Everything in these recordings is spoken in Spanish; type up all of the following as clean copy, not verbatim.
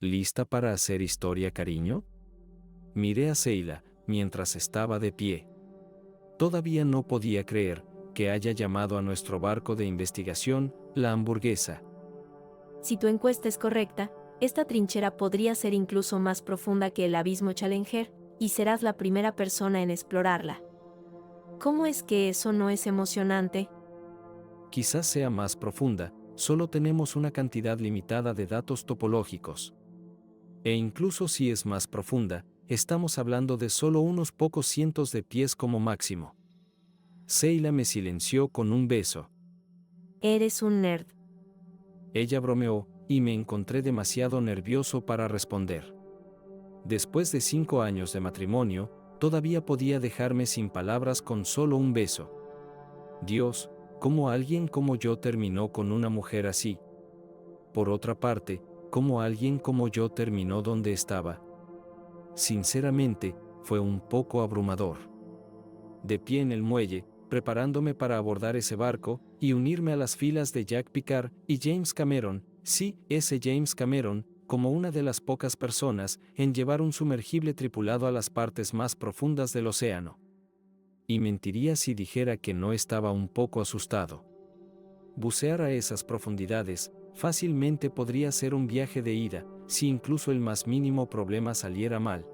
¿Lista para hacer historia, cariño? Miré a Seila, mientras estaba de pie. Todavía no podía creer que haya llamado a nuestro barco de investigación la hamburguesa. Si tu encuesta es correcta, esta trinchera podría ser incluso más profunda que el abismo Challenger, y serás la primera persona en explorarla. ¿Cómo es que eso no es emocionante? Quizás sea más profunda, solo tenemos una cantidad limitada de datos topológicos. E incluso si es más profunda, estamos hablando de solo unos pocos cientos de pies como máximo. Seila me silenció con un beso. Eres un nerd. Ella bromeó, y me encontré demasiado nervioso para responder. Después de 5 años de matrimonio, todavía podía dejarme sin palabras con solo un beso. Dios, ¿cómo alguien como yo terminó con una mujer así? Por otra parte, ¿cómo alguien como yo terminó donde estaba? Sinceramente, fue un poco abrumador. De pie en el muelle, preparándome para abordar ese barco y unirme a las filas de Jack Picard y James Cameron, sí, ese James Cameron, como una de las pocas personas en llevar un sumergible tripulado a las partes más profundas del océano. Y mentiría si dijera que no estaba un poco asustado. Bucear a esas profundidades fácilmente podría ser un viaje de ida, si incluso el más mínimo problema saliera mal.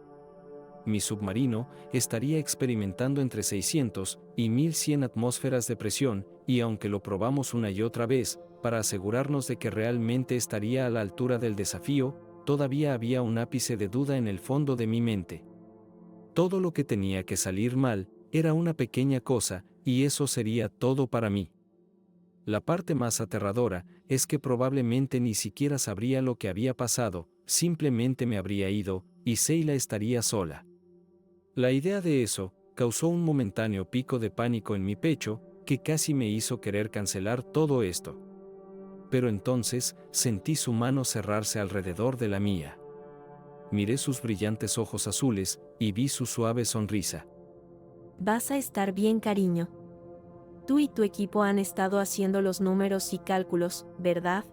Mi submarino estaría experimentando entre 600 y 1100 atmósferas de presión, y aunque lo probamos una y otra vez, para asegurarnos de que realmente estaría a la altura del desafío, todavía había un ápice de duda en el fondo de mi mente. Todo lo que tenía que salir mal era una pequeña cosa, y eso sería todo para mí. La parte más aterradora es que probablemente ni siquiera sabría lo que había pasado, simplemente me habría ido, y Seila estaría sola. La idea de eso causó un momentáneo pico de pánico en mi pecho, que casi me hizo querer cancelar todo esto. Pero entonces sentí su mano cerrarse alrededor de la mía. Miré sus brillantes ojos azules y vi su suave sonrisa. Vas a estar bien, cariño. Tú y tu equipo han estado haciendo los números y cálculos, ¿verdad?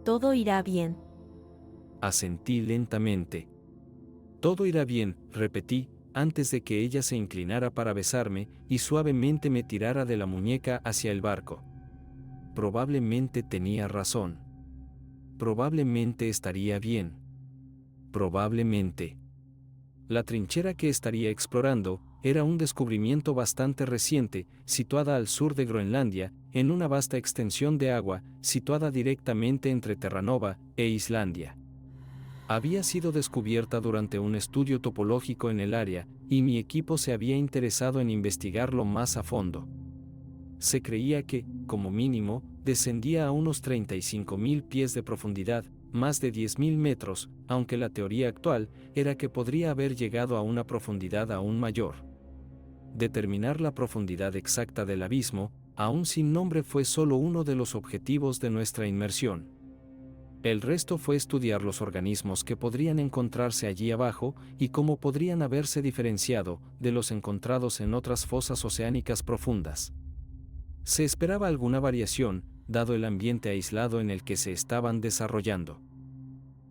Todo irá bien. Asentí lentamente. Todo irá bien, repetí, antes de que ella se inclinara para besarme y suavemente me tirara de la muñeca hacia el barco. Probablemente tenía razón. Probablemente estaría bien. Probablemente. La trinchera que estaría explorando era un descubrimiento bastante reciente, situada al sur de Groenlandia, en una vasta extensión de agua, situada directamente entre Terranova e Islandia. Había sido descubierta durante un estudio topológico en el área, y mi equipo se había interesado en investigarlo más a fondo. Se creía que, como mínimo, descendía a unos 35.000 pies de profundidad, más de 10.000 metros, aunque la teoría actual era que podría haber llegado a una profundidad aún mayor. Determinar la profundidad exacta del abismo, aún sin nombre, fue solo uno de los objetivos de nuestra inmersión. El resto fue estudiar los organismos que podrían encontrarse allí abajo y cómo podrían haberse diferenciado de los encontrados en otras fosas oceánicas profundas. Se esperaba alguna variación, dado el ambiente aislado en el que se estaban desarrollando.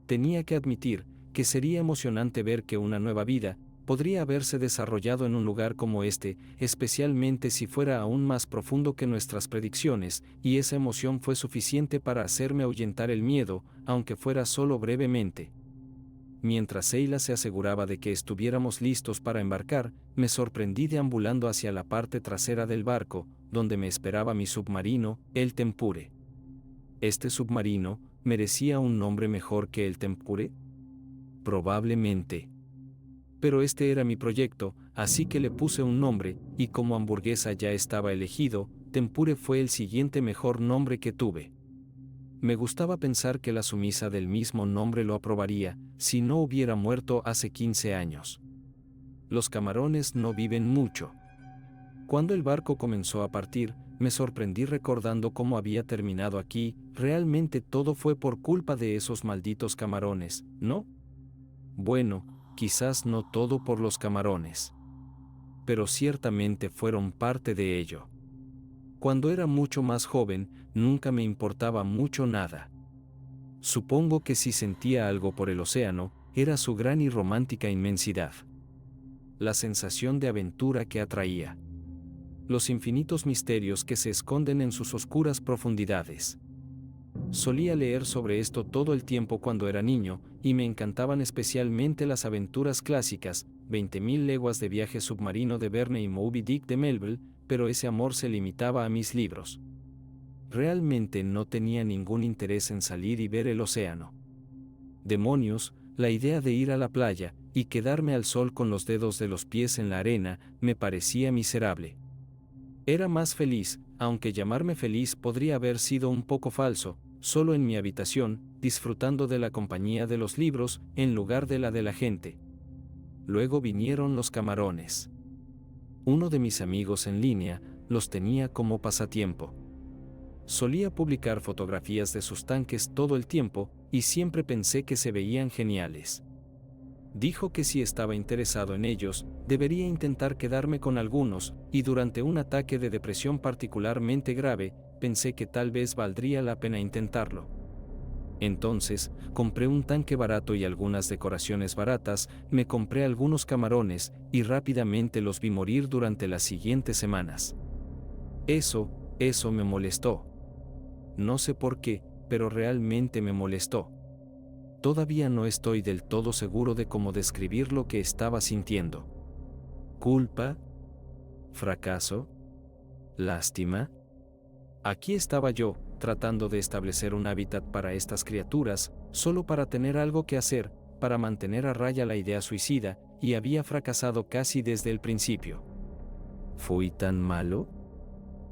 Tenía que admitir que sería emocionante ver que una nueva vida podría haberse desarrollado en un lugar como este, especialmente si fuera aún más profundo que nuestras predicciones, y esa emoción fue suficiente para hacerme ahuyentar el miedo, aunque fuera solo brevemente. Mientras Seila se aseguraba de que estuviéramos listos para embarcar, me sorprendí deambulando hacia la parte trasera del barco, donde me esperaba mi submarino, el Tempure. ¿Este submarino merecía un nombre mejor que el Tempure? Probablemente. Pero este era mi proyecto, así que le puse un nombre, y como hamburguesa ya estaba elegido, Tempure fue el siguiente mejor nombre que tuve. Me gustaba pensar que la sumisa del mismo nombre lo aprobaría, si no hubiera muerto hace 15 años. Los camarones no viven mucho. Cuando el barco comenzó a partir, me sorprendí recordando cómo había terminado aquí. Realmente todo fue por culpa de esos malditos camarones, ¿no? Bueno, quizás no todo por los camarones. Pero ciertamente fueron parte de ello. Cuando era mucho más joven, nunca me importaba mucho nada. Supongo que si sentía algo por el océano, era su gran y romántica inmensidad. La sensación de aventura que atraía. Los infinitos misterios que se esconden en sus oscuras profundidades. Solía leer sobre esto todo el tiempo cuando era niño, y me encantaban especialmente las aventuras clásicas, 20.000 leguas de viaje submarino de Verne y Moby Dick de Melville, pero ese amor se limitaba a mis libros. Realmente no tenía ningún interés en salir y ver el océano. Demonios, la idea de ir a la playa y quedarme al sol con los dedos de los pies en la arena me parecía miserable. Era más feliz, aunque llamarme feliz podría haber sido un poco falso, solo en mi habitación, disfrutando de la compañía de los libros en lugar de la de la gente. Luego vinieron los camarones. Uno de mis amigos en línea los tenía como pasatiempo. Solía publicar fotografías de sus tanques todo el tiempo, y siempre pensé que se veían geniales. Dijo que si estaba interesado en ellos, debería intentar quedarme con algunos, y durante un ataque de depresión particularmente grave, pensé que tal vez valdría la pena intentarlo. Entonces, compré un tanque barato y algunas decoraciones baratas, me compré algunos camarones, y rápidamente los vi morir durante las siguientes semanas. Eso me molestó. No sé por qué, pero realmente me molestó. Todavía no estoy del todo seguro de cómo describir lo que estaba sintiendo. ¿Culpa? ¿Fracaso? ¿Lástima? Aquí estaba yo, tratando de establecer un hábitat para estas criaturas, solo para tener algo que hacer, para mantener a raya la idea suicida, y había fracasado casi desde el principio. ¿Fui tan malo?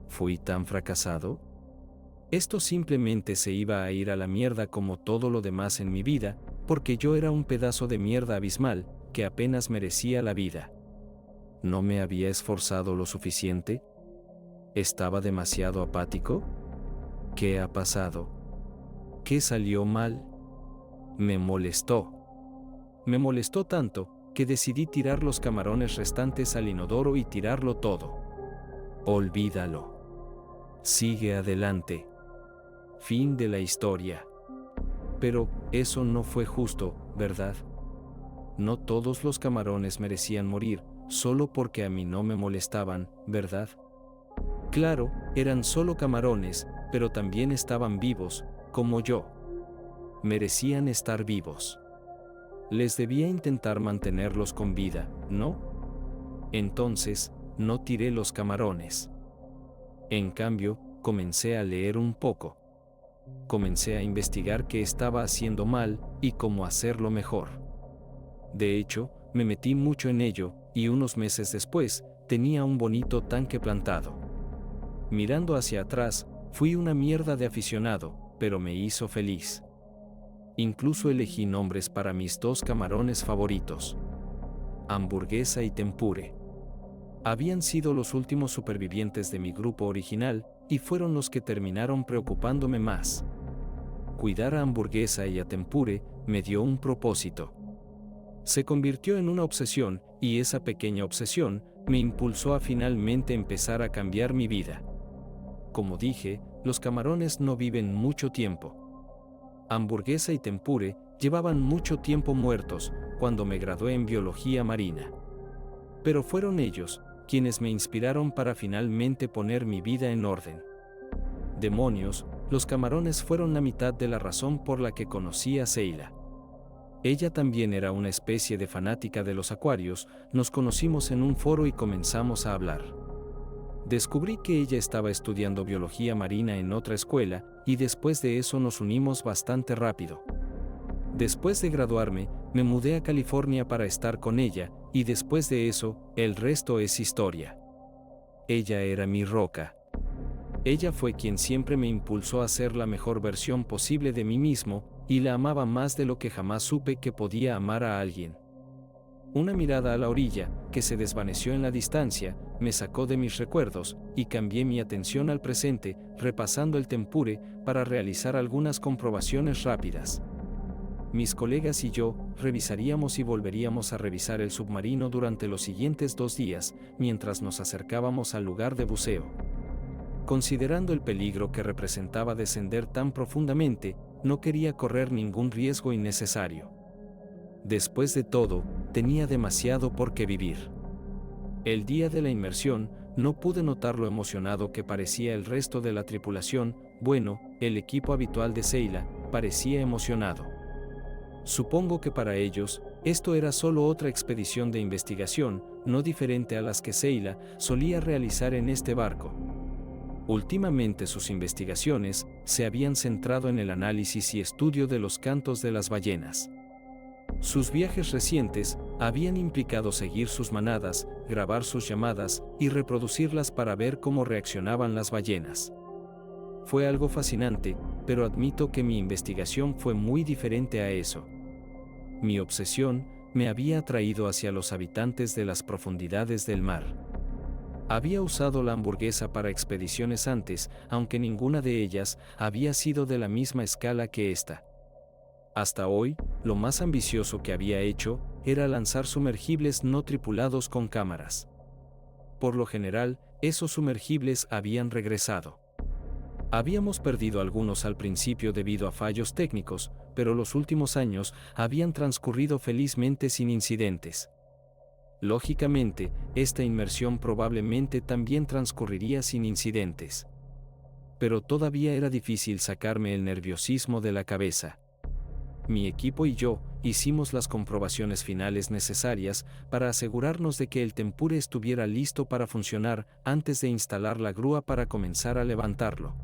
¿Fui tan fracasado? Esto simplemente se iba a ir a la mierda como todo lo demás en mi vida, porque yo era un pedazo de mierda abismal, que apenas merecía la vida. ¿No me había esforzado lo suficiente? ¿Estaba demasiado apático? ¿Qué ha pasado? ¿Qué salió mal? Me molestó. Me molestó tanto, que decidí tirar los camarones restantes al inodoro y tirarlo todo. Olvídalo. Sigue adelante. Fin de la historia. Pero, eso no fue justo, ¿verdad? No todos los camarones merecían morir, solo porque a mí no me molestaban, ¿verdad? Claro, eran solo camarones, pero también estaban vivos, como yo. Merecían estar vivos. Les debía intentar mantenerlos con vida, ¿no? Entonces, no tiré los camarones. En cambio, comencé a leer un poco. Comencé a investigar qué estaba haciendo mal y cómo hacerlo mejor. De hecho, me metí mucho en ello, y unos meses después, tenía un bonito tanque plantado. Mirando hacia atrás, fui una mierda de aficionado, pero me hizo feliz. Incluso elegí nombres para mis dos camarones favoritos: Hamburguesa y Tempure. Habían sido los últimos supervivientes de mi grupo original, y fueron los que terminaron preocupándome más. Cuidar a Hamburguesa y a Tempure me dio un propósito. Se convirtió en una obsesión, y esa pequeña obsesión me impulsó a finalmente empezar a cambiar mi vida. Como dije, los camarones no viven mucho tiempo. Hamburguesa y Tempure llevaban mucho tiempo muertos cuando me gradué en biología marina. Pero fueron ellos quienes me inspiraron para finalmente poner mi vida en orden. Demonios, los camarones fueron la mitad de la razón por la que conocí a Seila. Ella también era una especie de fanática de los acuarios, nos conocimos en un foro y comenzamos a hablar. Descubrí que ella estaba estudiando biología marina en otra escuela, y después de eso nos unimos bastante rápido. Después de graduarme, me mudé a California para estar con ella, y después de eso, el resto es historia. Ella era mi roca. Ella fue quien siempre me impulsó a ser la mejor versión posible de mí mismo, y la amaba más de lo que jamás supe que podía amar a alguien. Una mirada a la orilla, que se desvaneció en la distancia, me sacó de mis recuerdos, y cambié mi atención al presente, repasando el Tempure, para realizar algunas comprobaciones rápidas. Mis colegas y yo revisaríamos y volveríamos a revisar el submarino durante los siguientes 2 días, mientras nos acercábamos al lugar de buceo. Considerando el peligro que representaba descender tan profundamente, no quería correr ningún riesgo innecesario. Después de todo, tenía demasiado por qué vivir. El día de la inmersión, no pude notar lo emocionado que parecía el resto de la tripulación. Bueno, el equipo habitual de Seila parecía emocionado. Supongo que para ellos, esto era solo otra expedición de investigación, no diferente a las que Seila solía realizar en este barco. Últimamente sus investigaciones se habían centrado en el análisis y estudio de los cantos de las ballenas. Sus viajes recientes habían implicado seguir sus manadas, grabar sus llamadas y reproducirlas para ver cómo reaccionaban las ballenas. Fue algo fascinante, pero admito que mi investigación fue muy diferente a eso. Mi obsesión me había atraído hacia los habitantes de las profundidades del mar. Había usado la hamburguesa para expediciones antes, aunque ninguna de ellas había sido de la misma escala que esta. Hasta hoy, lo más ambicioso que había hecho era lanzar sumergibles no tripulados con cámaras. Por lo general, esos sumergibles habían regresado. Habíamos perdido algunos al principio debido a fallos técnicos, pero los últimos años habían transcurrido felizmente sin incidentes. Lógicamente, esta inmersión probablemente también transcurriría sin incidentes. Pero todavía era difícil sacarme el nerviosismo de la cabeza. Mi equipo y yo hicimos las comprobaciones finales necesarias para asegurarnos de que el Tempure estuviera listo para funcionar antes de instalar la grúa para comenzar a levantarlo.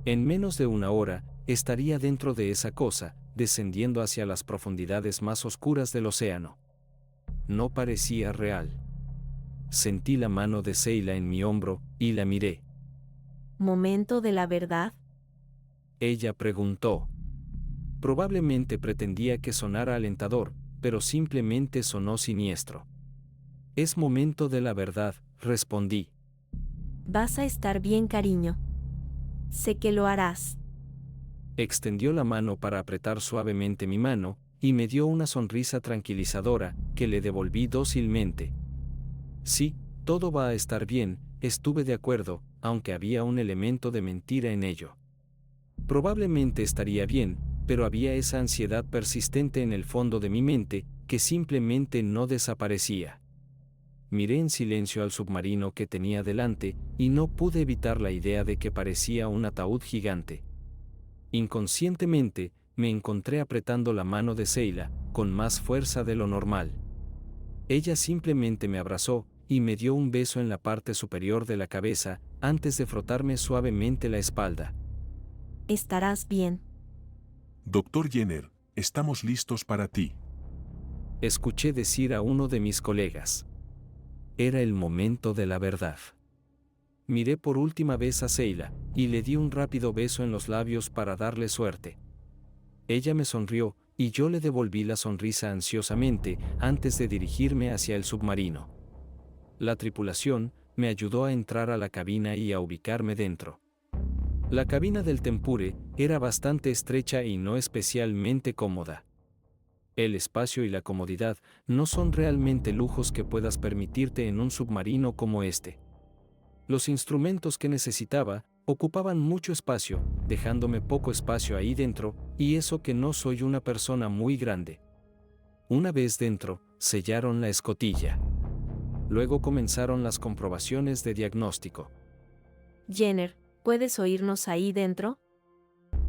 En menos de una hora, estaría dentro de esa cosa, descendiendo hacia las profundidades más oscuras del océano. No parecía real. Sentí la mano de Seila en mi hombro y la miré. ¿Momento de la verdad? Ella preguntó. Probablemente pretendía que sonara alentador, pero simplemente sonó siniestro. Es momento de la verdad, respondí. Vas a estar bien, cariño. Sé que lo harás. Extendió la mano para apretar suavemente mi mano, y me dio una sonrisa tranquilizadora, que le devolví dócilmente. Sí, todo va a estar bien, estuve de acuerdo, aunque había un elemento de mentira en ello. Probablemente estaría bien, pero había esa ansiedad persistente en el fondo de mi mente, que simplemente no desaparecía. Miré en silencio al submarino que tenía delante, y no pude evitar la idea de que parecía un ataúd gigante. Inconscientemente, me encontré apretando la mano de Seila, con más fuerza de lo normal. Ella simplemente me abrazó, y me dio un beso en la parte superior de la cabeza, antes de frotarme suavemente la espalda. Estarás bien. Dr. Jenner, estamos listos para ti. Escuché decir a uno de mis colegas. Era el momento de la verdad. Miré por última vez a Seila, y le di un rápido beso en los labios para darle suerte. Ella me sonrió, y yo le devolví la sonrisa ansiosamente, antes de dirigirme hacia el submarino. La tripulación me ayudó a entrar a la cabina y a ubicarme dentro. La cabina del Tempure era bastante estrecha y no especialmente cómoda. El espacio y la comodidad no son realmente lujos que puedas permitirte en un submarino como este. Los instrumentos que necesitaba ocupaban mucho espacio, dejándome poco espacio ahí dentro, y eso que no soy una persona muy grande. Una vez dentro, sellaron la escotilla. Luego comenzaron las comprobaciones de diagnóstico. Jenner, ¿puedes oírnos ahí dentro?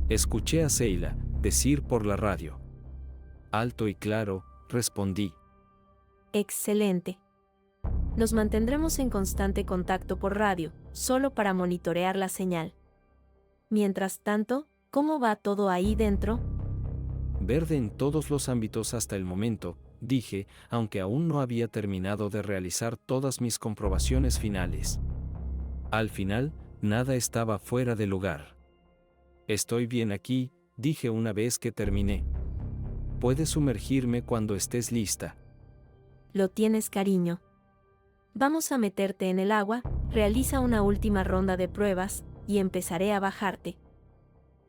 Escuché a Seila decir por la radio. Alto y claro, respondí. Excelente. Nos mantendremos en constante contacto por radio, solo para monitorear la señal. Mientras tanto, ¿cómo va todo ahí dentro? Verde en todos los ámbitos hasta el momento, dije, aunque aún no había terminado de realizar todas mis comprobaciones finales. Al final, nada estaba fuera de lugar. Estoy bien aquí, dije una vez que terminé. Puedes sumergirme cuando estés lista. Lo tienes, cariño. Vamos a meterte en el agua, realiza una última ronda de pruebas, y empezaré a bajarte.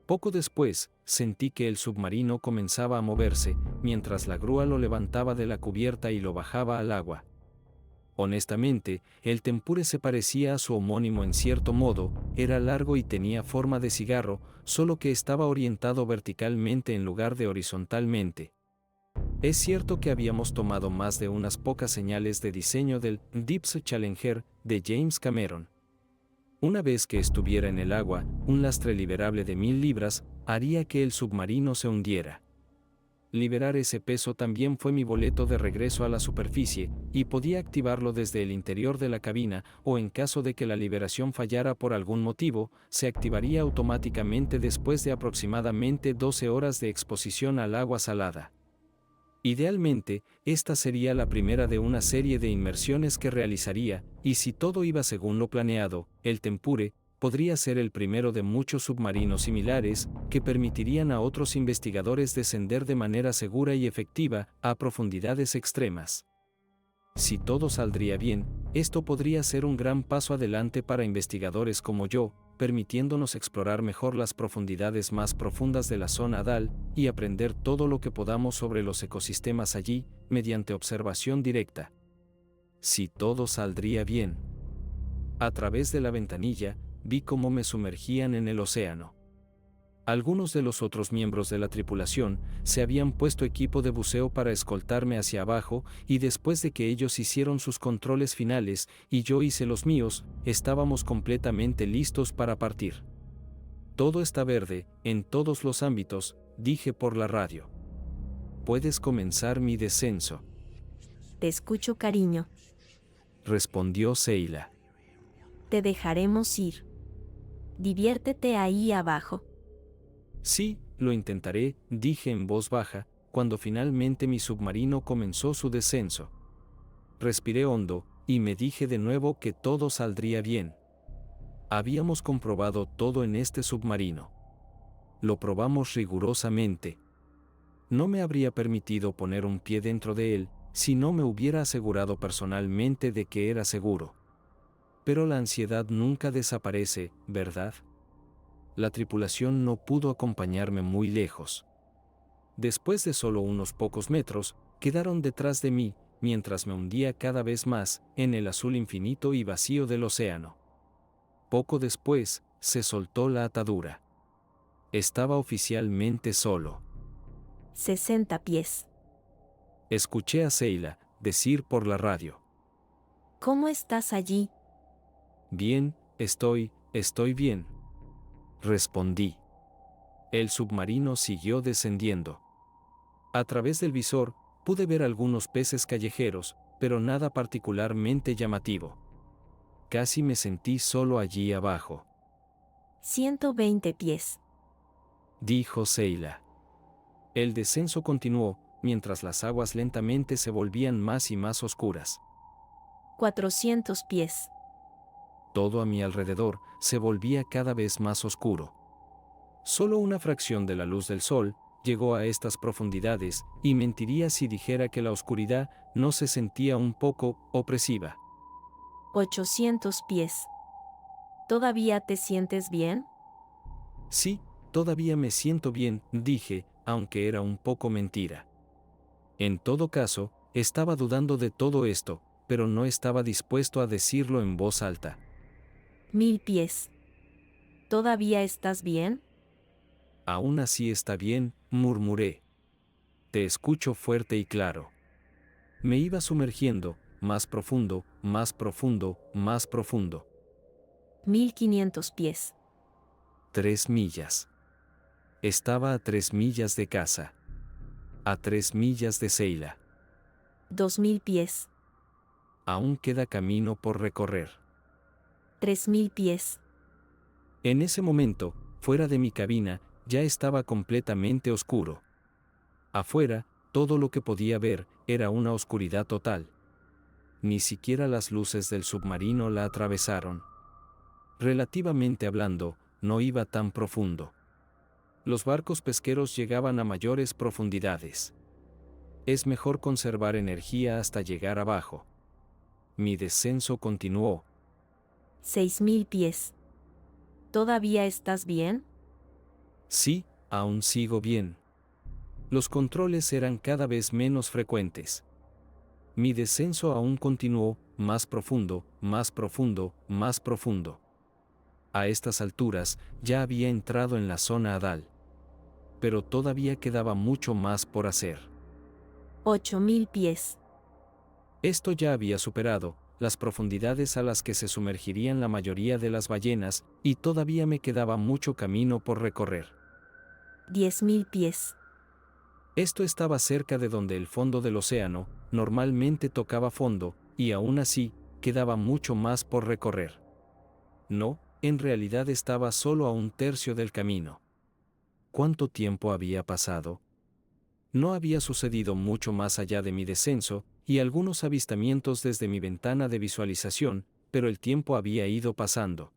Poco después, sentí que el submarino comenzaba a moverse, mientras la grúa lo levantaba de la cubierta y lo bajaba al agua. Honestamente, el Tempure se parecía a su homónimo en cierto modo, era largo y tenía forma de cigarro, solo que estaba orientado verticalmente en lugar de horizontalmente. Es cierto que habíamos tomado más de unas pocas señales de diseño del Deep Sea Challenger de James Cameron. Una vez que estuviera en el agua, un lastre liberable de 1000 libras haría que el submarino se hundiera. Liberar ese peso también fue mi boleto de regreso a la superficie, y podía activarlo desde el interior de la cabina, o en caso de que la liberación fallara por algún motivo, se activaría automáticamente después de aproximadamente 12 horas de exposición al agua salada. Idealmente, esta sería la primera de una serie de inmersiones que realizaría, y si todo iba según lo planeado, el Tempure podría ser el primero de muchos submarinos similares que permitirían a otros investigadores descender de manera segura y efectiva a profundidades extremas. Si todo saldría bien, esto podría ser un gran paso adelante para investigadores como yo, permitiéndonos explorar mejor las profundidades más profundas de la zona DAL y aprender todo lo que podamos sobre los ecosistemas allí, mediante observación directa. Si todo saldría bien. A través de la ventanilla, vi cómo me sumergían en el océano. Algunos de los otros miembros de la tripulación se habían puesto equipo de buceo para escoltarme hacia abajo, y después de que ellos hicieron sus controles finales y yo hice los míos, estábamos completamente listos para partir. Todo está verde, en todos los ámbitos, dije por la radio. Puedes comenzar mi descenso. Te escucho, cariño. Respondió Seila. Te dejaremos ir. Diviértete ahí abajo. Sí, lo intentaré, dije en voz baja, cuando finalmente mi submarino comenzó su descenso. Respiré hondo, y me dije de nuevo que todo saldría bien. Habíamos comprobado todo en este submarino. Lo probamos rigurosamente. No me habría permitido poner un pie dentro de él, si no me hubiera asegurado personalmente de que era seguro. Pero la ansiedad nunca desaparece, ¿verdad? La tripulación no pudo acompañarme muy lejos. Después de solo unos pocos metros, quedaron detrás de mí, mientras me hundía cada vez más en el azul infinito y vacío del océano. Poco después, se soltó la atadura. Estaba oficialmente solo. 60 pies. Escuché a Seila decir por la radio. ¿Cómo estás allí? Bien, estoy bien. Respondí. El submarino siguió descendiendo. A través del visor, pude ver algunos peces callejeros, pero nada particularmente llamativo. Casi me sentí solo allí abajo. 120 pies. Dijo Seila. El descenso continuó, mientras las aguas lentamente se volvían más y más oscuras. 400 pies. Todo a mi alrededor se volvía cada vez más oscuro. Solo una fracción de la luz del sol llegó a estas profundidades, y mentiría si dijera que la oscuridad no se sentía un poco opresiva. 800 pies. ¿Todavía te sientes bien? Sí, todavía me siento bien, dije, aunque era un poco mentira. En todo caso, estaba dudando de todo esto, pero no estaba dispuesto a decirlo en voz alta. 1000 pies. ¿Todavía estás bien? Aún así está bien, murmuré. Te escucho fuerte y claro. Me iba sumergiendo, más profundo, más profundo, más profundo. 1500 pies. 3 millas. Estaba a 3 millas de casa. A 3 millas de Seila. 2000 pies. Aún queda camino por recorrer. 3000 pies. En ese momento, fuera de mi cabina, ya estaba completamente oscuro. Afuera, todo lo que podía ver era una oscuridad total. Ni siquiera las luces del submarino la atravesaron. Relativamente hablando, no iba tan profundo. Los barcos pesqueros llegaban a mayores profundidades. Es mejor conservar energía hasta llegar abajo. Mi descenso continuó. 6000 pies. ¿Todavía estás bien? Sí, aún sigo bien. Los controles eran cada vez menos frecuentes. Mi descenso aún continuó, más profundo, más profundo, más profundo. A estas alturas, ya había entrado en la zona hadal. Pero todavía quedaba mucho más por hacer. 8.000 pies. Esto ya había superado las profundidades a las que se sumergirían la mayoría de las ballenas, y todavía me quedaba mucho camino por recorrer. 10.000 pies. Esto estaba cerca de donde el fondo del océano normalmente tocaba fondo, y aún así, quedaba mucho más por recorrer. No, en realidad estaba solo a un tercio del camino. ¿Cuánto tiempo había pasado? No había sucedido mucho más allá de mi descenso, y algunos avistamientos desde mi ventana de visualización, pero el tiempo había ido pasando.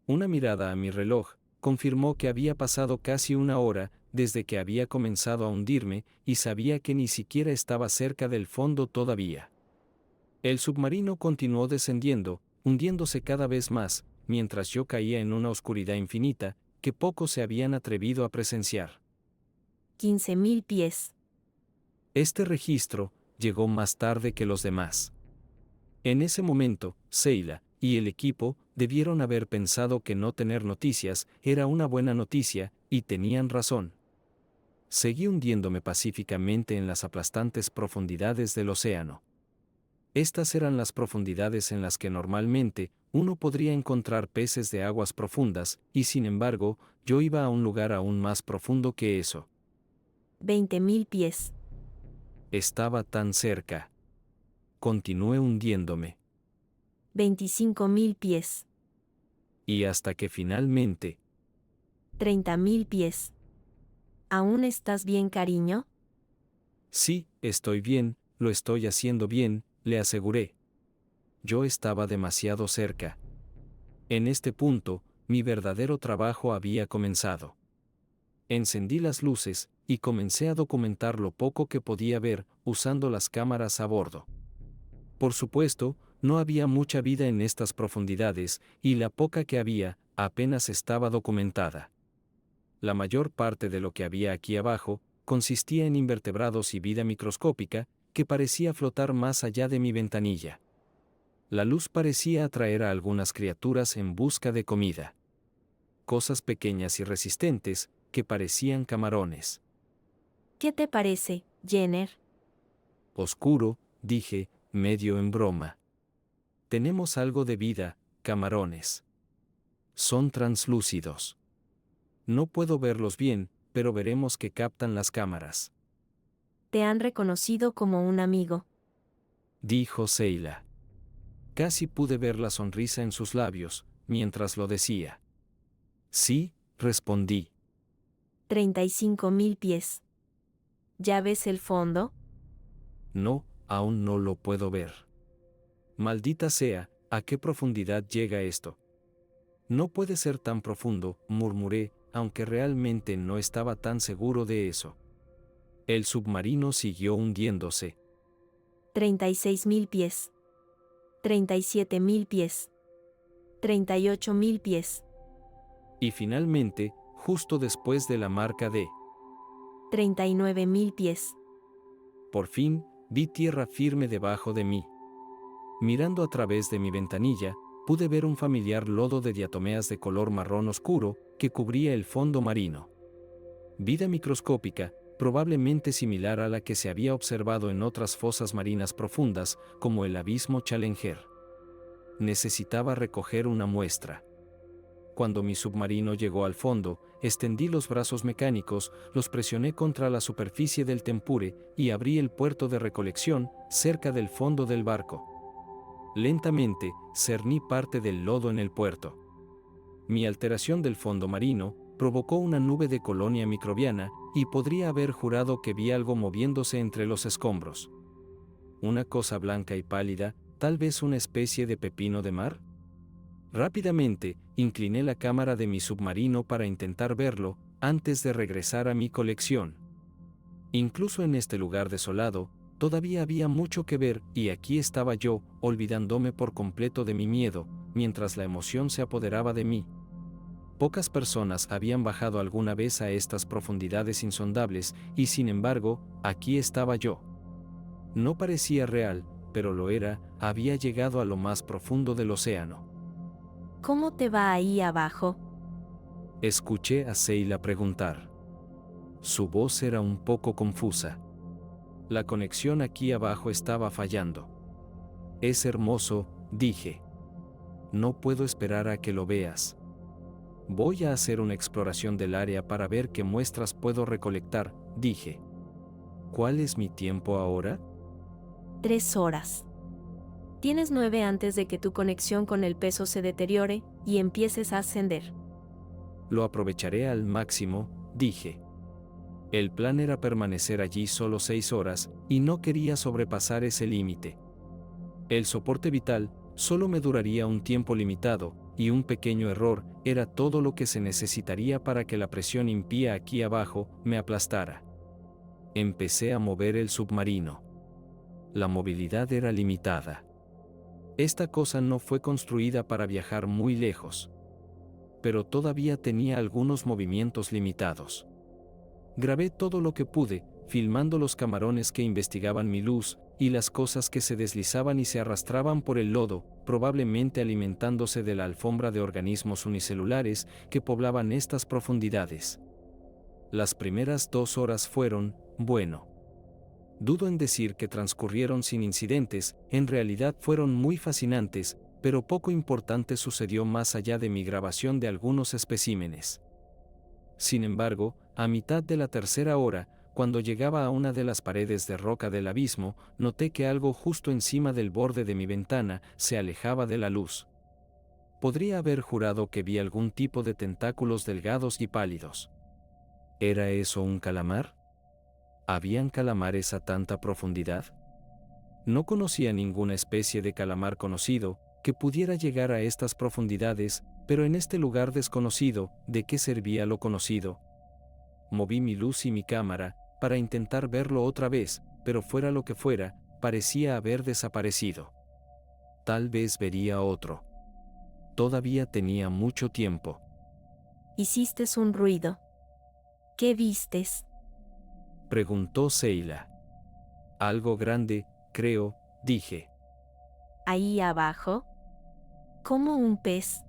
Una mirada a mi reloj confirmó que había pasado casi una hora desde que había comenzado a hundirme, y sabía que ni siquiera estaba cerca del fondo todavía. El submarino continuó descendiendo, hundiéndose cada vez más, mientras yo caía en una oscuridad infinita que pocos se habían atrevido a presenciar. 15.000 pies. Este registro llegó más tarde que los demás. En ese momento, Seila y el equipo debieron haber pensado que no tener noticias era una buena noticia, y tenían razón. Seguí hundiéndome pacíficamente en las aplastantes profundidades del océano. Estas eran las profundidades en las que normalmente uno podría encontrar peces de aguas profundas, y sin embargo, yo iba a un lugar aún más profundo que eso. 20.000 pies. Estaba tan cerca. Continué hundiéndome. 25.000 pies. Y hasta que finalmente... 30.000 pies. ¿Aún estás bien, cariño? Sí, estoy bien, lo estoy haciendo bien, le aseguré. Yo estaba demasiado cerca. En este punto, mi verdadero trabajo había comenzado. Encendí las luces y comencé a documentar lo poco que podía ver usando las cámaras a bordo. Por supuesto, no había mucha vida en estas profundidades, y la poca que había apenas estaba documentada. La mayor parte de lo que había aquí abajo consistía en invertebrados y vida microscópica que parecía flotar más allá de mi ventanilla. La luz parecía atraer a algunas criaturas en busca de comida. Cosas pequeñas y resistentes que parecían camarones. ¿Qué te parece, Jenner? Oscuro, dije, medio en broma. Tenemos algo de vida, camarones. Son translúcidos. No puedo verlos bien, pero veremos qué captan las cámaras. Te han reconocido como un amigo, Dijo Seila. Casi pude ver la sonrisa en sus labios, mientras lo decía. Sí, respondí. 35.000 pies. ¿Ya ves el fondo? No, aún no lo puedo ver. Maldita sea, ¿a qué profundidad llega esto? No puede ser tan profundo, murmuré, aunque realmente no estaba tan seguro de eso. El submarino siguió hundiéndose. 36.000 pies. 37.000 pies. 38.000 pies. Y finalmente, justo después de la marca de 39.000 pies. por fin, vi tierra firme debajo de mí. Mirando a través de mi ventanilla, pude ver un familiar lodo de diatomeas de color marrón oscuro que cubría el fondo marino. Vida microscópica, probablemente similar a la que se había observado en otras fosas marinas profundas, como el abismo Challenger. Necesitaba recoger una muestra. Cuando mi submarino llegó al fondo, extendí los brazos mecánicos, los presioné contra la superficie del tempure y abrí el puerto de recolección cerca del fondo del barco. Lentamente, cerní parte del lodo en el puerto. Mi alteración del fondo marino provocó una nube de colonia microbiana, y podría haber jurado que vi algo moviéndose entre los escombros. Una cosa blanca y pálida, tal vez una especie de pepino de mar. Rápidamente, incliné la cámara de mi submarino para intentar verlo, antes de regresar a mi colección. Incluso en este lugar desolado, todavía había mucho que ver, y aquí estaba yo, olvidándome por completo de mi miedo, mientras la emoción se apoderaba de mí. Pocas personas habían bajado alguna vez a estas profundidades insondables, y sin embargo, aquí estaba yo. No parecía real, pero lo era, había llegado a lo más profundo del océano. ¿Cómo te va ahí abajo? Escuché a Seila preguntar. Su voz era un poco confusa. La conexión aquí abajo estaba fallando. Es hermoso, dije. No puedo esperar a que lo veas. Voy a hacer una exploración del área para ver qué muestras puedo recolectar, dije. ¿Cuál es mi tiempo ahora? 3 horas. Tienes 9 antes de que tu conexión con el peso se deteriore y empieces a ascender. Lo aprovecharé al máximo, dije. El plan era permanecer allí solo 6 horas, y no quería sobrepasar ese límite. El soporte vital solo me duraría un tiempo limitado, y un pequeño error era todo lo que se necesitaría para que la presión impía aquí abajo me aplastara. Empecé a mover el submarino. La movilidad era limitada. Esta cosa no fue construida para viajar muy lejos. Pero todavía tenía algunos movimientos limitados. Grabé todo lo que pude, filmando los camarones que investigaban mi luz, y las cosas que se deslizaban y se arrastraban por el lodo, probablemente alimentándose de la alfombra de organismos unicelulares que poblaban estas profundidades. Las primeras 2 horas fueron, bueno. Dudo en decir que transcurrieron sin incidentes, en realidad fueron muy fascinantes, pero poco importante sucedió más allá de mi grabación de algunos especímenes. Sin embargo, a mitad de la tercera hora, cuando llegaba a una de las paredes de roca del abismo, noté que algo justo encima del borde de mi ventana se alejaba de la luz. Podría haber jurado que vi algún tipo de tentáculos delgados y pálidos. ¿Era eso un calamar? ¿Habían calamares a tanta profundidad? No conocía ninguna especie de calamar conocido que pudiera llegar a estas profundidades, pero en este lugar desconocido, ¿de qué servía lo conocido? Moví mi luz y mi cámara para intentar verlo otra vez, pero fuera lo que fuera, parecía haber desaparecido. Tal vez vería otro. Todavía tenía mucho tiempo. Hiciste un ruido. ¿Qué vistes? Preguntó Seila. Algo grande, creo, dije. ¿Ahí abajo? ¿Como un pez?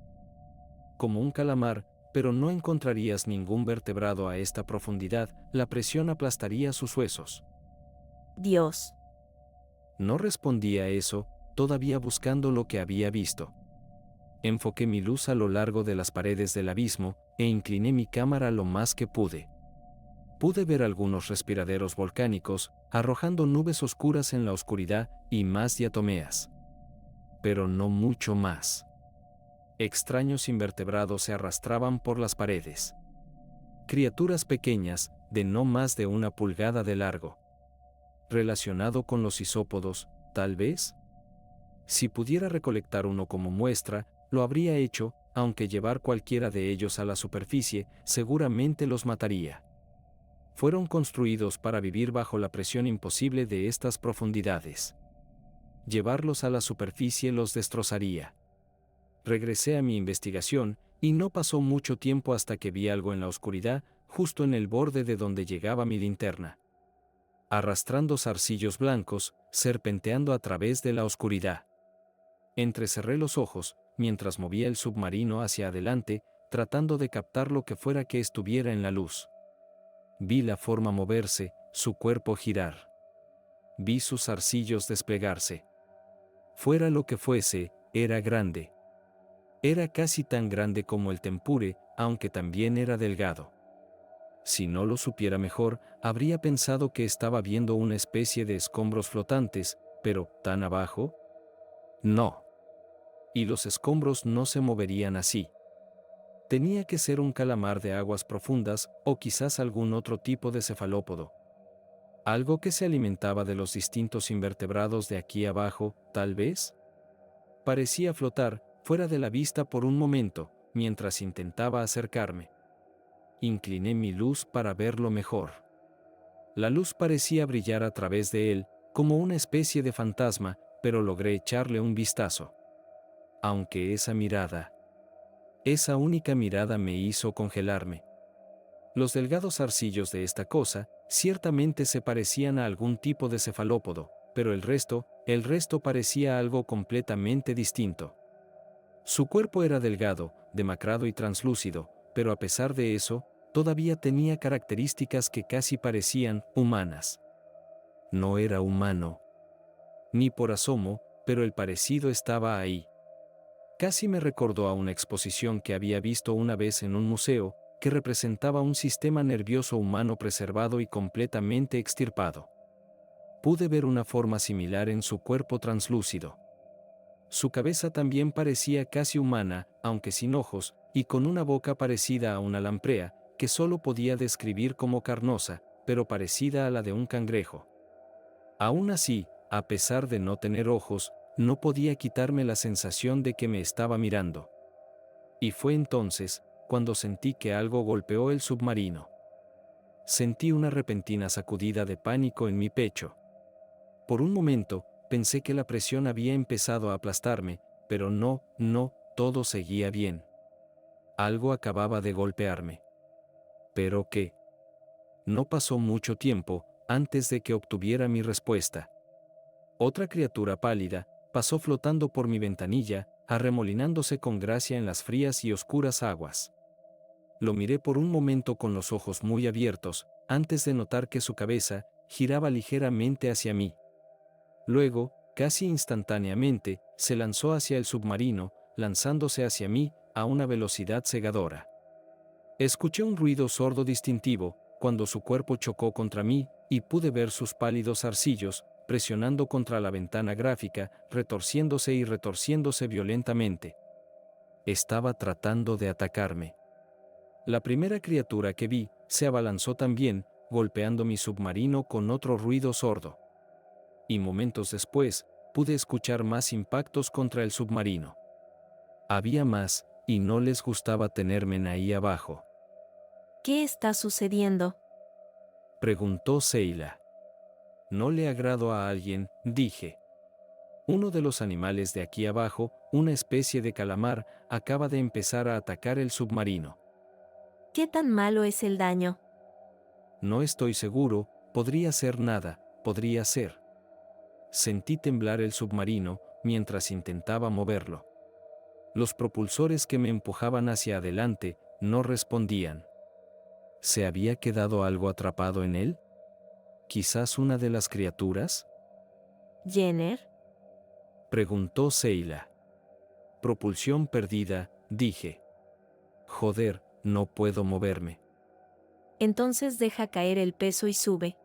Como un calamar, pero no encontrarías ningún vertebrado a esta profundidad, la presión aplastaría sus huesos. Dios. No respondí a eso, todavía buscando lo que había visto. Enfoqué mi luz a lo largo de las paredes del abismo, e incliné mi cámara lo más que pude. Pude ver algunos respiraderos volcánicos, arrojando nubes oscuras en la oscuridad, y más diatomeas. Pero no mucho más. Extraños invertebrados se arrastraban por las paredes. Criaturas pequeñas, de no más de 1 pulgada de largo. Relacionado con los isópodos, tal vez. Si pudiera recolectar uno como muestra, lo habría hecho, aunque llevar cualquiera de ellos a la superficie, seguramente los mataría. Fueron construidos para vivir bajo la presión imposible de estas profundidades. Llevarlos a la superficie los destrozaría. Regresé a mi investigación, y no pasó mucho tiempo hasta que vi algo en la oscuridad, justo en el borde de donde llegaba mi linterna. Arrastrando zarcillos blancos, serpenteando a través de la oscuridad. Entrecerré los ojos, mientras movía el submarino hacia adelante, tratando de captar lo que fuera que estuviera en la luz. Vi la forma moverse, su cuerpo girar. Vi sus zarcillos desplegarse. Fuera lo que fuese, era grande. Era casi tan grande como el tempure, aunque también era delgado. Si no lo supiera mejor, habría pensado que estaba viendo una especie de escombros flotantes, pero ¿tan abajo? No. Y los escombros no se moverían así. Tenía que ser un calamar de aguas profundas, o quizás algún otro tipo de cefalópodo. Algo que se alimentaba de los distintos invertebrados de aquí abajo, tal vez. Parecía flotar, fuera de la vista por un momento, mientras intentaba acercarme. Incliné mi luz para verlo mejor. La luz parecía brillar a través de él, como una especie de fantasma, pero logré echarle un vistazo. Aunque esa única mirada me hizo congelarme. Los delgados zarcillos de esta cosa, ciertamente se parecían a algún tipo de cefalópodo, pero el resto, El resto parecía algo completamente distinto. Su cuerpo era delgado, demacrado y translúcido, pero a pesar de eso, todavía tenía características que casi parecían humanas. No era humano. Ni por asomo, pero el parecido estaba ahí. Casi me recordó a una exposición que había visto una vez en un museo, que representaba un sistema nervioso humano preservado y completamente extirpado. Pude ver una forma similar en su cuerpo translúcido. Su cabeza también parecía casi humana, aunque sin ojos, y con una boca parecida a una lamprea, que solo podía describir como carnosa, pero parecida a la de un cangrejo. Aún así, a pesar de no tener ojos, no podía quitarme la sensación de que me estaba mirando. Y fue entonces, cuando sentí que algo golpeó el submarino. Sentí una repentina sacudida de pánico en mi pecho. Por un momento, pensé que la presión había empezado a aplastarme, pero no, todo seguía bien. Algo acababa de golpearme. ¿Pero qué? No pasó mucho tiempo antes de que obtuviera mi respuesta. Otra criatura pálida pasó flotando por mi ventanilla, arremolinándose con gracia en las frías y oscuras aguas. Lo miré por un momento con los ojos muy abiertos, antes de notar que su cabeza giraba ligeramente hacia mí. Luego, casi instantáneamente, se lanzó hacia el submarino, lanzándose hacia mí a una velocidad cegadora. Escuché un ruido sordo distintivo cuando su cuerpo chocó contra mí, y pude ver sus pálidos zarcillos presionando contra la ventana gráfica, retorciéndose y retorciéndose violentamente. Estaba tratando de atacarme. La primera criatura que vi se abalanzó también, golpeando mi submarino con otro ruido sordo. Y momentos después, pude escuchar más impactos contra el submarino. Había más, y no les gustaba tenerme ahí abajo. ¿Qué está sucediendo? Preguntó Seila. No le agrado a alguien, dije. Uno de los animales de aquí abajo, una especie de calamar, acaba de empezar a atacar el submarino. ¿Qué tan malo es el daño? No estoy seguro, podría ser nada, podría ser. Sentí temblar el submarino mientras intentaba moverlo. Los propulsores que me empujaban hacia adelante no respondían. ¿Se había quedado algo atrapado en él? ¿Quizás una de las criaturas? ¿Jenner? Preguntó Seila. Propulsión perdida, dije. Joder, no puedo moverme. Entonces deja caer el peso y sube.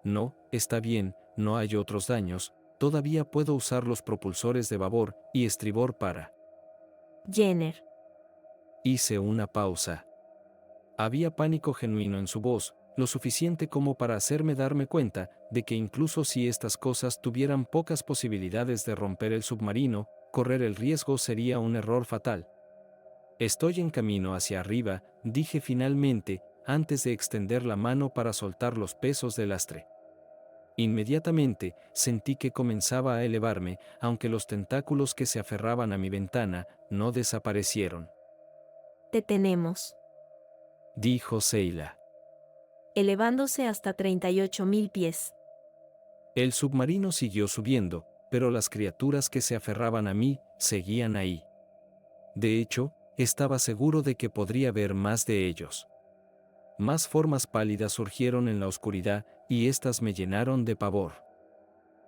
No, está bien, no hay otros daños, todavía puedo usar los propulsores de babor y estribor para. Jenner. Hice una pausa. Había pánico genuino en su voz, lo suficiente como para hacerme darme cuenta de que incluso si estas cosas tuvieran pocas posibilidades de romper el submarino, correr el riesgo sería un error fatal. Estoy en camino hacia arriba, dije finalmente, antes de extender la mano para soltar los pesos del lastre. Inmediatamente, sentí que comenzaba a elevarme, aunque los tentáculos que se aferraban a mi ventana no desaparecieron. Te tenemos. Dijo Seila. Elevándose hasta 38.000 pies. El submarino siguió subiendo, pero las criaturas que se aferraban a mí seguían ahí. De hecho, estaba seguro de que podría ver más de ellos. Más formas pálidas surgieron en la oscuridad, y éstas me llenaron de pavor.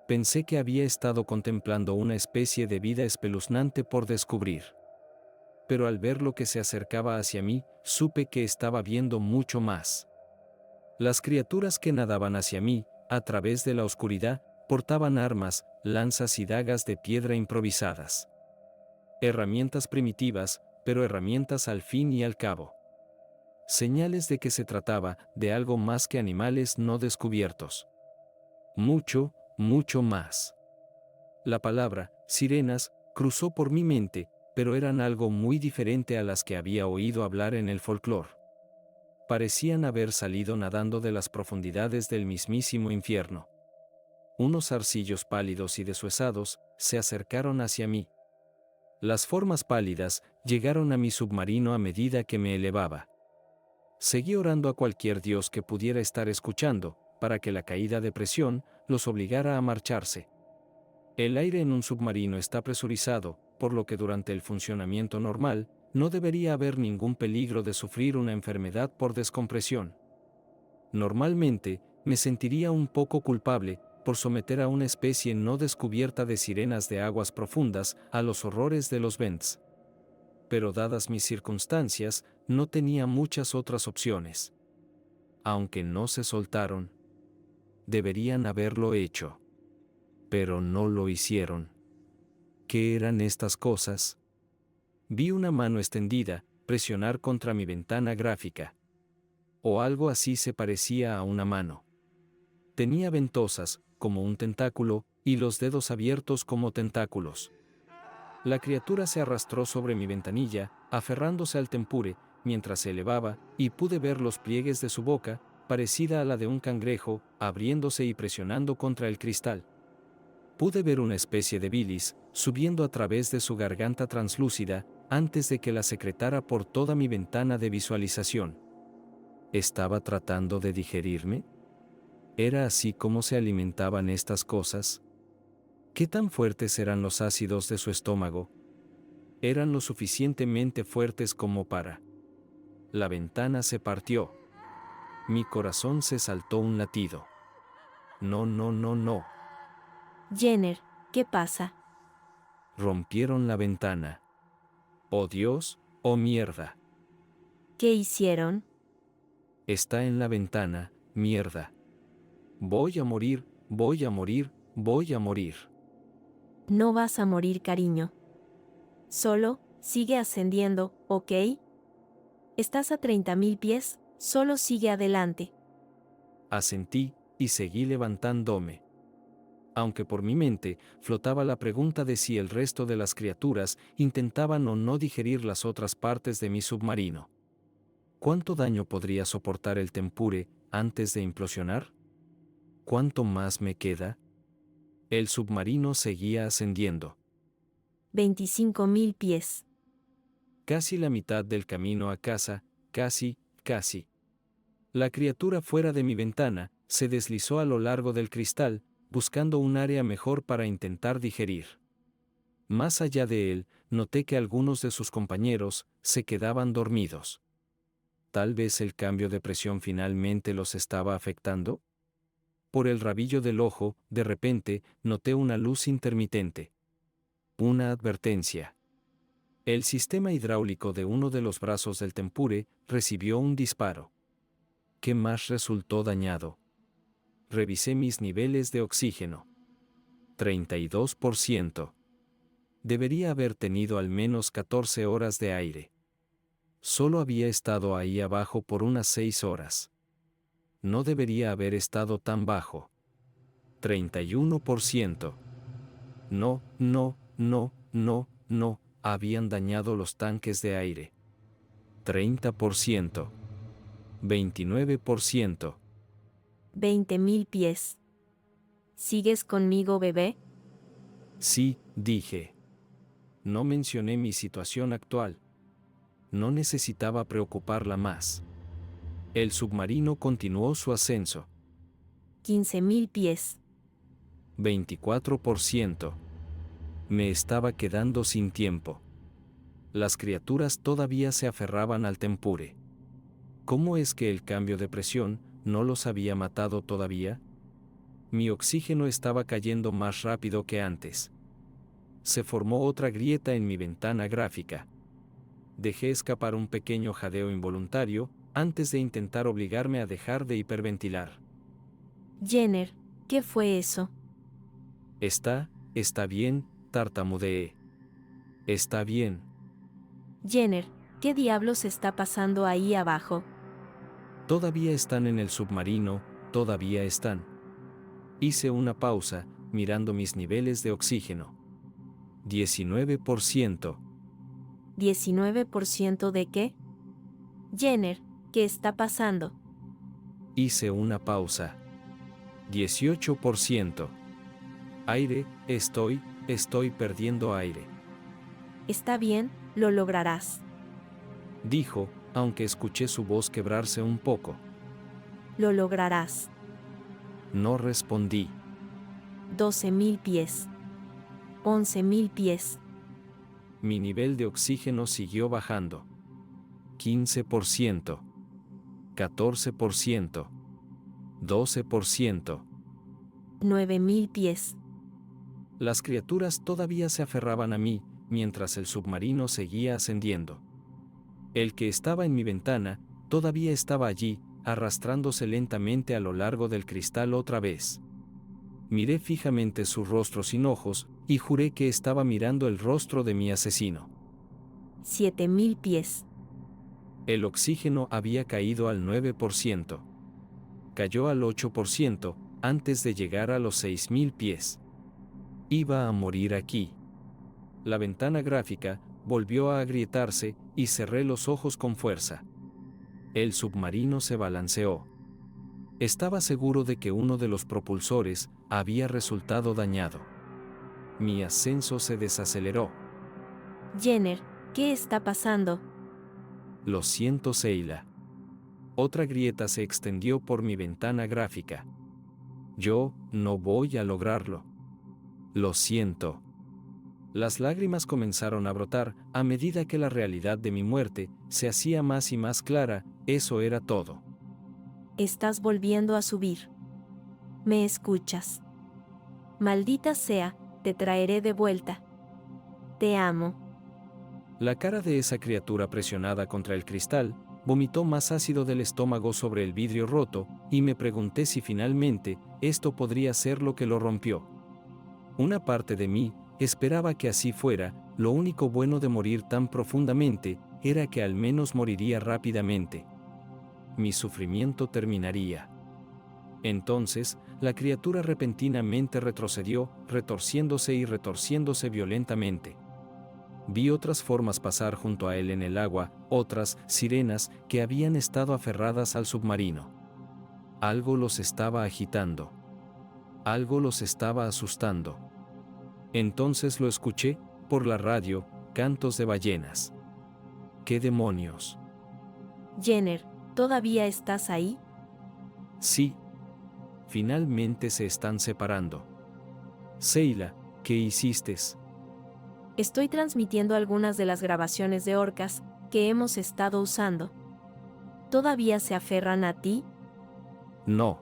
Pensé que había estado contemplando una especie de vida espeluznante por descubrir. Pero al ver lo que se acercaba hacia mí, supe que estaba viendo mucho más. Las criaturas que nadaban hacia mí, a través de la oscuridad, portaban armas, lanzas y dagas de piedra improvisadas. Herramientas primitivas, pero herramientas al fin y al cabo. Señales de que se trataba de algo más que animales no descubiertos. Mucho, mucho más. La palabra, sirenas, cruzó por mi mente, pero eran algo muy diferente a las que había oído hablar en el folclore. Parecían haber salido nadando de las profundidades del mismísimo infierno. Unos zarcillos pálidos y deshuesados se acercaron hacia mí. Las formas pálidas llegaron a mi submarino a medida que me elevaba. Seguí orando a cualquier dios que pudiera estar escuchando, para que la caída de presión los obligara a marcharse. El aire en un submarino está presurizado, por lo que durante el funcionamiento normal, no debería haber ningún peligro de sufrir una enfermedad por descompresión. Normalmente, me sentiría un poco culpable por someter a una especie no descubierta de sirenas de aguas profundas a los horrores de los vents. Pero dadas mis circunstancias, no tenía muchas otras opciones. Aunque no se soltaron, deberían haberlo hecho. Pero no lo hicieron. ¿Qué eran estas cosas? Vi una mano extendida, presionar contra mi ventana gráfica. O algo así se parecía a una mano. Tenía ventosas, como un tentáculo, y los dedos abiertos como tentáculos. La criatura se arrastró sobre mi ventanilla, aferrándose al tempure, mientras se elevaba, y pude ver los pliegues de su boca, parecida a la de un cangrejo, abriéndose y presionando contra el cristal. Pude ver una especie de bilis, subiendo a través de su garganta translúcida, antes de que la secretara por toda mi ventana de visualización. ¿Estaba tratando de digerirme? ¿Era así como se alimentaban estas cosas? ¿Qué tan fuertes eran los ácidos de su estómago? Eran lo suficientemente fuertes como para... La ventana se partió. Mi corazón se saltó un latido. No, no, no, no. Jenner, ¿qué pasa? Rompieron la ventana. Oh Dios, oh mierda. ¿Qué hicieron? Está en la ventana, mierda. Voy a morir, voy a morir, voy a morir. No vas a morir, cariño. Solo, sigue ascendiendo, ¿ok? Estás a 30.000 pies, solo sigue adelante. Asentí, y seguí levantándome. Aunque por mi mente flotaba la pregunta de si el resto de las criaturas intentaban o no digerir las otras partes de mi submarino. ¿Cuánto daño podría soportar el tempure antes de implosionar? ¿Cuánto más me queda? El submarino seguía ascendiendo. 25.000 pies. Casi la mitad del camino a casa, casi. La criatura fuera de mi ventana se deslizó a lo largo del cristal, buscando un área mejor para intentar digerir. Más allá de él, noté que algunos de sus compañeros se quedaban dormidos. ¿Tal vez el cambio de presión finalmente los estaba afectando? Por el rabillo del ojo, de repente, noté una luz intermitente. Una advertencia. El sistema hidráulico de uno de los brazos del tempure recibió un disparo. ¿Qué más resultó dañado? Revisé mis niveles de oxígeno. 32%. Debería haber tenido al menos 14 horas de aire. Solo había estado ahí abajo por unas 6 horas. No debería haber estado tan bajo. 31%. No, habían dañado los tanques de aire. 30%. 29%. 20.000 pies. ¿Sigues conmigo, bebé? Sí, dije. No mencioné mi situación actual. No necesitaba preocuparla más. El submarino continuó su ascenso. 15.000 pies. 24%. Me estaba quedando sin tiempo. Las criaturas todavía se aferraban al tempure. ¿Cómo es que el cambio de presión no los había matado todavía? Mi oxígeno estaba cayendo más rápido que antes. Se formó otra grieta en mi ventana gráfica. Dejé escapar un pequeño jadeo involuntario antes de intentar obligarme a dejar de hiperventilar. Jenner, ¿qué fue eso? Está bien, tartamudeé. Está bien. Jenner, ¿qué diablos está pasando ahí abajo? Todavía están en el submarino, todavía están. Hice una pausa, mirando mis niveles de oxígeno. 19%. ¿19% de qué? Jenner, ¿qué está pasando? Hice una pausa. 18%. Aire, estoy perdiendo aire. Está bien, lo lograrás. Dijo, aunque escuché su voz quebrarse un poco. Lo lograrás. No respondí. 12.000 pies. 11.000 pies. Mi nivel de oxígeno siguió bajando. 15%. 14%. 12%. 9.000 pies. Las criaturas todavía se aferraban a mí, mientras el submarino seguía ascendiendo. El que estaba en mi ventana, todavía estaba allí, arrastrándose lentamente a lo largo del cristal otra vez. Miré fijamente su rostro sin ojos, y juré que estaba mirando el rostro de mi asesino. 7.000 pies. El oxígeno había caído al 9%. Cayó al 8% antes de llegar a los 6.000 pies. Iba a morir aquí. La ventana gráfica volvió a agrietarse y cerré los ojos con fuerza. El submarino se balanceó. Estaba seguro de que uno de los propulsores había resultado dañado. Mi ascenso se desaceleró. Jenner, ¿qué está pasando? Lo siento, Seila. Otra grieta se extendió por mi ventana gráfica. Yo no voy a lograrlo. Lo siento. Las lágrimas comenzaron a brotar a medida que la realidad de mi muerte se hacía más y más clara. Eso era todo. Estás volviendo a subir. ¿Me escuchas? Maldita sea, te traeré de vuelta. Te amo. La cara de esa criatura presionada contra el cristal vomitó más ácido del estómago sobre el vidrio roto, y me pregunté si finalmente esto podría ser lo que lo rompió. Una parte de mí esperaba que así fuera. Lo único bueno de morir tan profundamente era que al menos moriría rápidamente. Mi sufrimiento terminaría. Entonces, la criatura repentinamente retrocedió, retorciéndose y retorciéndose violentamente. Vi otras formas pasar junto a él en el agua, otras sirenas que habían estado aferradas al submarino. Algo los estaba agitando. Algo los estaba asustando. Entonces lo escuché, por la radio, cantos de ballenas. ¿Qué demonios? Jenner, ¿todavía estás ahí? Sí. Finalmente se están separando. Seila, ¿qué hiciste? Estoy transmitiendo algunas de las grabaciones de orcas que hemos estado usando. ¿Todavía se aferran a ti? No.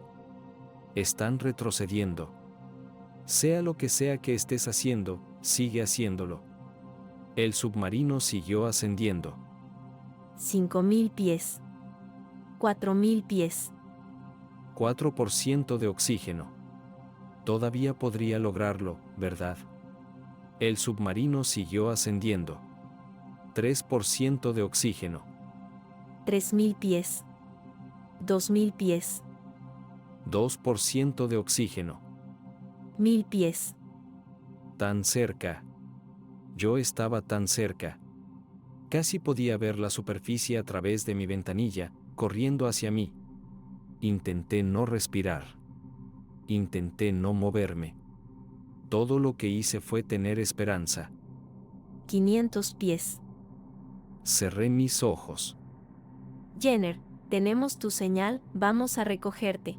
Están retrocediendo. Sea lo que sea que estés haciendo, sigue haciéndolo. El submarino siguió ascendiendo. 5.000 pies. 4.000 pies. 4% de oxígeno. Todavía podría lograrlo, ¿verdad? El submarino siguió ascendiendo. 3% de oxígeno. 3.000 pies. 2.000 pies. 2% de oxígeno. 1.000 pies. Tan cerca. Yo estaba tan cerca. Casi podía ver la superficie a través de mi ventanilla, corriendo hacia mí. Intenté no respirar. Intenté no moverme. Todo lo que hice fue tener esperanza. 500 pies. Cerré mis ojos. Jenner, tenemos tu señal, vamos a recogerte.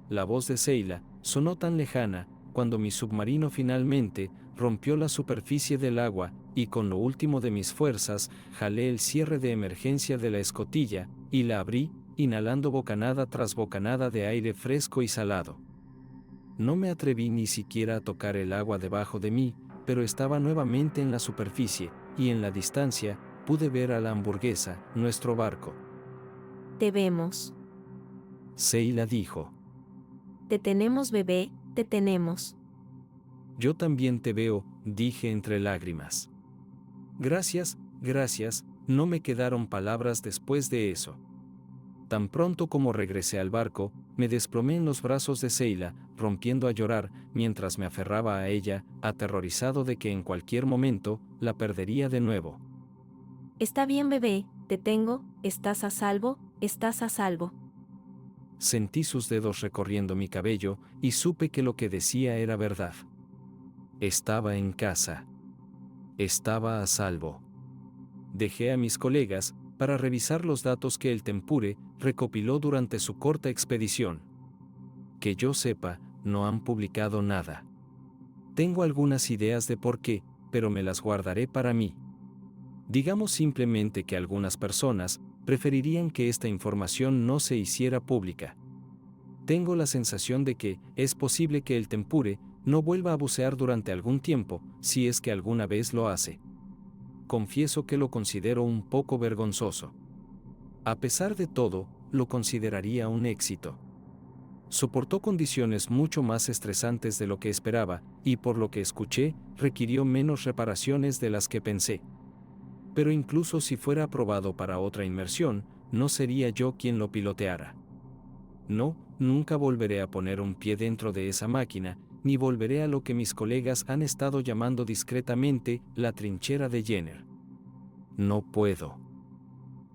La voz de Seila sonó tan lejana cuando mi submarino finalmente rompió la superficie del agua, y con lo último de mis fuerzas jalé el cierre de emergencia de la escotilla y la abrí, inhalando bocanada tras bocanada de aire fresco y salado. No me atreví ni siquiera a tocar el agua debajo de mí, pero estaba nuevamente en la superficie, y en la distancia pude ver a la hamburguesa, nuestro barco. Te vemos. Seila dijo. Te tenemos, bebé, te tenemos. Yo también te veo, dije entre lágrimas. Gracias, gracias, no me quedaron palabras después de eso. Tan pronto como regresé al barco, me desplomé en los brazos de Seila, rompiendo a llorar, mientras me aferraba a ella, aterrorizado de que en cualquier momento la perdería de nuevo. Está bien, bebé, te tengo, estás a salvo, estás a salvo. Sentí sus dedos recorriendo mi cabello, y supe que lo que decía era verdad. Estaba en casa. Estaba a salvo. Dejé a mis colegas para revisar los datos que el Tempure recopiló durante su corta expedición. Que yo sepa, no han publicado nada. Tengo algunas ideas de por qué, pero me las guardaré para mí. Digamos simplemente que algunas personas preferirían que esta información no se hiciera pública. Tengo la sensación de que es posible que el tempure no vuelva a bucear durante algún tiempo, si es que alguna vez lo hace. Confieso que lo considero un poco vergonzoso. A pesar de todo, lo consideraría un éxito. Soportó condiciones mucho más estresantes de lo que esperaba, y por lo que escuché, requirió menos reparaciones de las que pensé. Pero incluso si fuera aprobado para otra inmersión, no sería yo quien lo piloteara. No, nunca volveré a poner un pie dentro de esa máquina, ni volveré a lo que mis colegas han estado llamando discretamente la trinchera de Jenner. No puedo.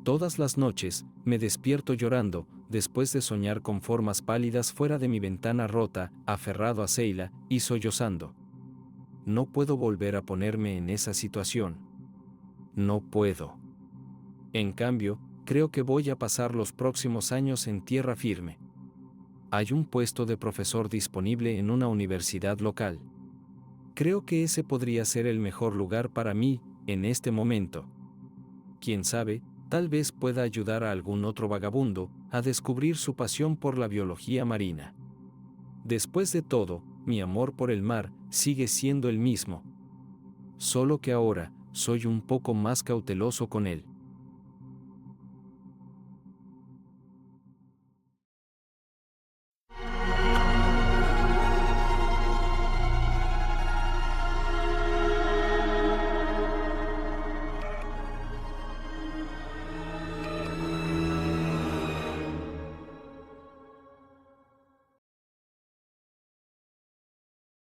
Todas las noches, me despierto llorando, después de soñar con formas pálidas fuera de mi ventana rota, aferrado a Seila, y sollozando. No puedo volver a ponerme en esa situación. No puedo. En cambio, creo que voy a pasar los próximos años en tierra firme. Hay un puesto de profesor disponible en una universidad local. Creo que ese podría ser el mejor lugar para mí, en este momento. Quién sabe, tal vez pueda ayudar a algún otro vagabundo a descubrir su pasión por la biología marina. Después de todo, mi amor por el mar sigue siendo el mismo. Solo que ahora, soy un poco más cauteloso con él.